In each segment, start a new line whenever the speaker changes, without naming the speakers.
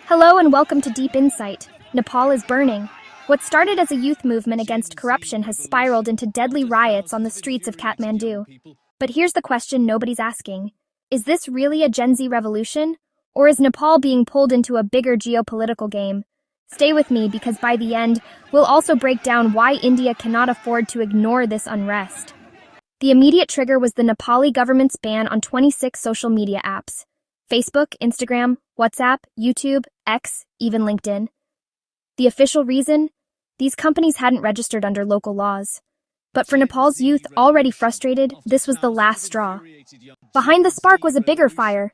Hello and welcome to Deep Insight. Nepal is burning. What started as a youth movement against corruption has spiraled into deadly riots on the streets of Kathmandu. But here's the question nobody's asking. Is this really a Gen Z revolution? Or is Nepal being pulled into a bigger geopolitical game? Stay with me because by the end, we'll also break down why India cannot afford to ignore this unrest. The immediate trigger was the Nepali government's ban on 26 social media apps. Facebook, Instagram, WhatsApp, YouTube, X, even LinkedIn. The official reason? These companies hadn't registered under local laws. But for Nepal's youth, already frustrated, this was the last straw. Behind the spark was a bigger fire.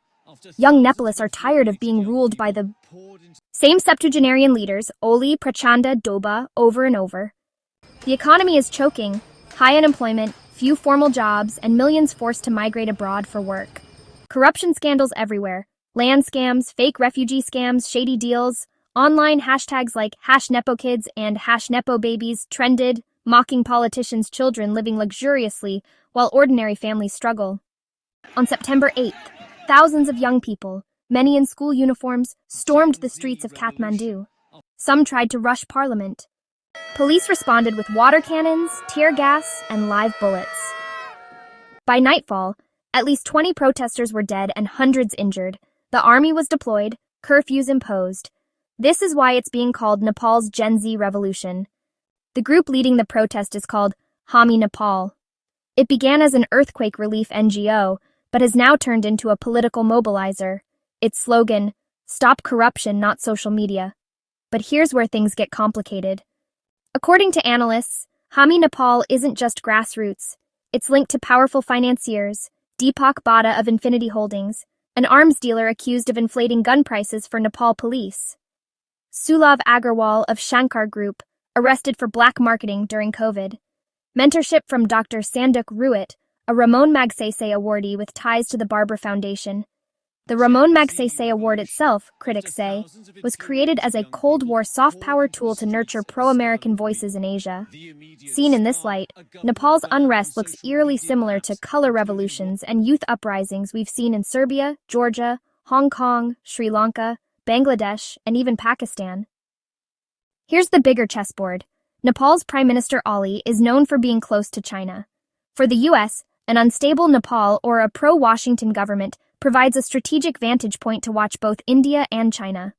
Young Nepalists are tired of being ruled by the same septuagenarian leaders, Oli, Prachanda, Doba, over and over. The economy is choking, high unemployment, few formal jobs, and millions forced to migrate abroad for work. Corruption scandals everywhere. Land scams, fake refugee scams, shady deals. Online hashtags like #NepoKids and #NepoBabies trended, mocking politicians' children living luxuriously while ordinary families struggle. On September 8th, thousands of young people, many in school uniforms, stormed the streets of Kathmandu. Some tried to rush parliament. Police responded with water cannons, tear gas, and live bullets. By nightfall, at least 20 protesters were dead and hundreds injured. The army was deployed, curfews imposed. This is why it's being called Nepal's Gen Z revolution. The group leading the protest is called Hami Nepal. It began as an earthquake relief NGO, but has now turned into a political mobilizer. Its slogan, "Stop corruption, not social media." But here's where things get complicated. According to analysts, Hami Nepal isn't just grassroots. It's linked to powerful financiers. Deepak Bada of Infinity Holdings, an arms dealer accused of inflating gun prices for Nepal police. Sulav Agarwal of Shankar Group, arrested for black marketing during COVID. Mentorship from Dr. Sanduk Riots, a Ramon Magsaysay awardee with ties to the Barbara Foundation. The Ramon Magsaysay Award itself, critics say, was created as a Cold War soft power tool to nurture pro-American voices in Asia. Seen in this light, Nepal's unrest looks eerily similar to color revolutions and youth uprisings we've seen in Serbia, Georgia, Hong Kong, Sri Lanka, Bangladesh, and even Pakistan. Here's the bigger chessboard. Nepal's Prime Minister Ali is known for being close to China. For the US, an unstable Nepal or a pro-Washington government provides a strategic vantage point to watch both India and China.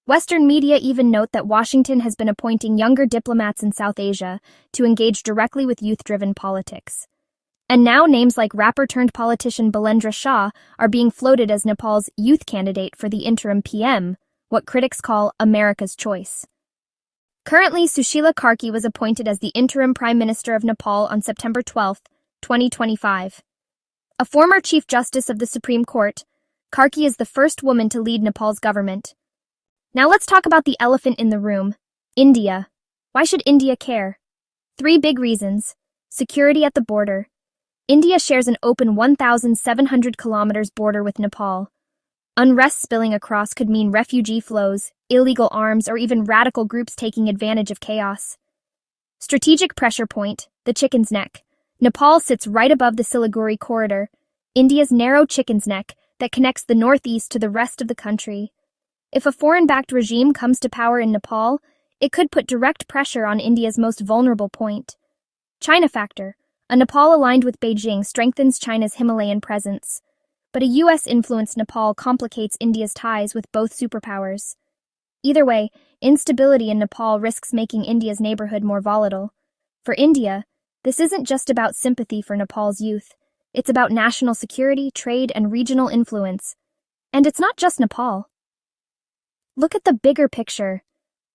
Western media even note that Washington has been appointing younger diplomats in South Asia to engage directly with youth-driven politics. And now names like rapper-turned-politician Balendra Shah are being floated as Nepal's youth candidate for the interim PM, what critics call America's choice. Currently, Sushila Karki was appointed as the interim Prime Minister of Nepal on September 12, 2025. A former Chief Justice of the Supreme Court, Karki is the first woman to lead Nepal's government. Now let's talk about the elephant in the room, India. Why should India care? 3 big reasons. Security at the border. India shares an open 1,700 kilometers border with Nepal. Unrest spilling across could mean refugee flows, illegal arms, or even radical groups taking advantage of chaos. Strategic pressure point, the chicken's neck. Nepal sits right above the Siliguri Corridor, India's narrow chicken's neck that connects the northeast to the rest of the country. If a foreign-backed regime comes to power in Nepal, it could put direct pressure on India's most vulnerable point. China factor. A Nepal aligned with Beijing strengthens China's Himalayan presence. But a US-influenced Nepal complicates India's ties with both superpowers. Either way, instability in Nepal risks making India's neighborhood more volatile. For India, this isn't just about sympathy for Nepal's youth. It's about national security, trade, and regional influence. And it's not just Nepal. Look at the bigger picture.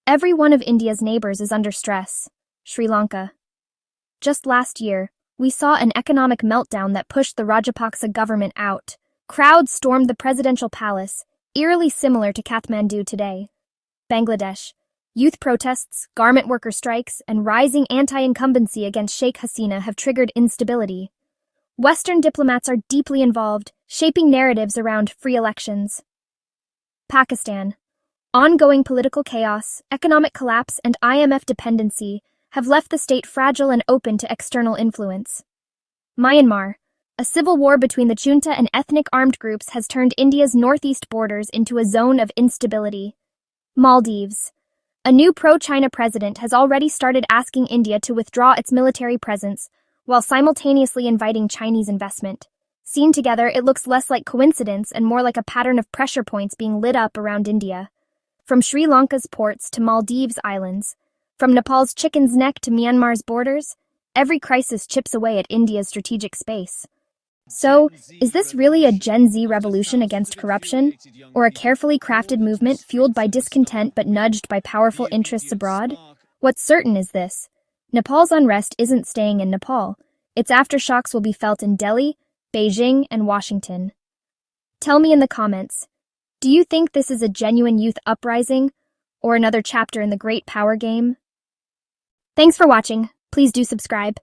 Every one of India's neighbors is under stress. Sri Lanka. Just last year, we saw an economic meltdown that pushed the Rajapaksa government out. Crowds stormed the presidential palace, eerily similar to Kathmandu today. Bangladesh. Youth protests, garment worker strikes, and rising anti-incumbency against Sheikh Hasina have triggered instability. Western diplomats are deeply involved, shaping narratives around free elections. Pakistan. Ongoing political chaos, economic collapse, and IMF dependency have left the state fragile and open to external influence. Myanmar. A civil war between the junta and ethnic armed groups has turned India's northeast borders into a zone of instability. Maldives. A new pro-China president has already started asking India to withdraw its military presence, while simultaneously inviting Chinese investment. Seen together, it looks less like coincidence and more like a pattern of pressure points being lit up around India. From Sri Lanka's ports to Maldives Islands, from Nepal's chicken's neck to Myanmar's borders, every crisis chips away at India's strategic space. So, is this really a Gen Z revolution against corruption? Or a carefully crafted movement fueled by discontent but nudged by powerful interests abroad? What's certain is this: Nepal's unrest isn't staying in Nepal. Its aftershocks will be felt in Delhi, Beijing, and Washington. Tell me in the comments, do you think this is a genuine youth uprising, or another chapter in the great power game? Thanks for watching. Please do subscribe.